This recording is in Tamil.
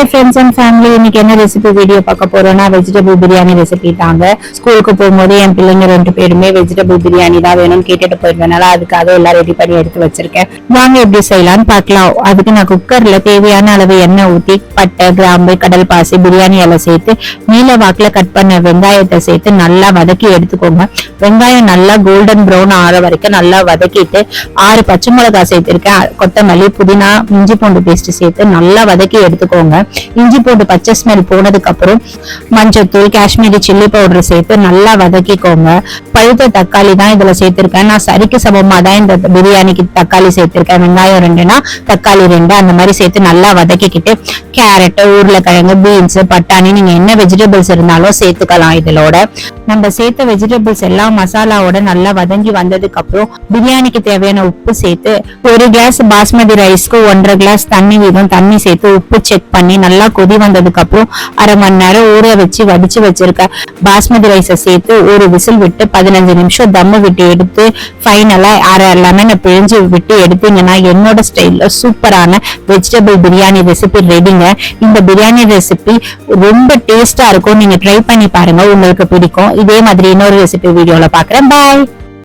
ஹாய் ஃப்ரெண்ட்ஸ் அண்ட் ஃபேமிலி, இன்னைக்கு என்ன ரெசிபி வீடியோ பார்க்க போறோம்னா வெஜிடபிள் பிரியாணி ரெசிபி தாங்க. ஸ்கூலுக்கு போகும்போது என் பிள்ளைங்க 2 பேருமே வெஜிடபிள் பிரியாணி தான் வேணும்னு கேட்டுட்டு போயிருந்தனால அதுக்காக எல்லாம் ரெடி பண்ணி எடுத்து வச்சிருக்கேன். வாங்க எப்படி செய்யலாம்னு பார்க்கலாம். அதுக்கு நான் குக்கர்ல தேவையான அளவு எண்ணெய் ஊத்தி பட்டை, கிராம்பு, கடல் பாசி, பிரியாணி இலை சேர்த்து நீல வாக்குல கட் பண்ண வெங்காயத்தை சேர்த்து நல்லா வதக்கி எடுத்துக்கோங்க. வெங்காயம் நல்லா கோல்டன் ப்ரௌன் ஆற வரைக்கும் நல்லா வதக்கிட்டு 6 பச்சை மிளகாய் சேர்த்திருக்கேன். கொத்தமல்லி, புதினா, இஞ்சி பூண்டு பேஸ்ட் சேர்த்து நல்லா வதக்கி எடுத்துக்கோங்க. இஞ்சி பூண்டு பச்சை ஸ்மெல் போனதுக்கு அப்புறம் மஞ்சத்தூள், காஷ்மீரி சில்லி பவுடர் சேர்த்து நல்லா வதக்கிக்கோங்க. பழுத்த தக்காளி தான் இதுல சேர்த்திருக்கேன். நான் சரிக்கு சமமா தான் இந்த பிரியாணிக்கு தக்காளி சேர்த்திருக்கேன். வெங்காயம் 2னா தக்காளி 2 அந்த மாதிரி சேர்த்து நல்லா வதக்கிக்கிட்டு கேரட், உருளைக்கிழங்கு, பீன்ஸ், பட்டாணி நீங்க என்ன வெஜிடபிள்ஸ் இருந்தாலும் சேர்த்துக்கலாம். இதோட நம்ம சேர்த்த வெஜிடபிள்ஸ் எல்லாம் மசாலாவோட நல்லா வதங்கி வந்ததுக்கு அப்புறம் பிரியாணிக்கு தேவையான உப்பு சேர்த்து 1 கிளாஸ் பாஸ்மதி ரைஸ்க்கு 1.5 கிளாஸ் தண்ணி வீதம் தண்ணி சேர்த்து உப்பு செக் பண்ணி நல்லா கொதி வந்ததுக்கு அப்புறம் அரை மணி நேரம் ஊற வச்சு வடிச்சு வச்சிருக்க பாஸ்மதி ரைஸை சேர்த்து ஒரு விசில் விட்டு 15 நிமிஷம் தம்மு விட்டு எடுத்து ஃபைனலா அரை லெமனை பிழிஞ்சு விட்டு எடுத்தீங்கன்னா என்னோட ஸ்டைல்ல சூப்பரான வெஜிடபிள் பிரியாணி ரெசிபி ரெடிங்க. இந்த பிரியாணி ரெசிபி ரொம்ப டேஸ்டா இருக்கும். நீங்க ட்ரை பண்ணி பாருங்க, உங்களுக்கு பிடிக்கும். இதே மாதிரி இன்னொரு ரெசிபி வீடியோல பாக்குறேன். பாய்.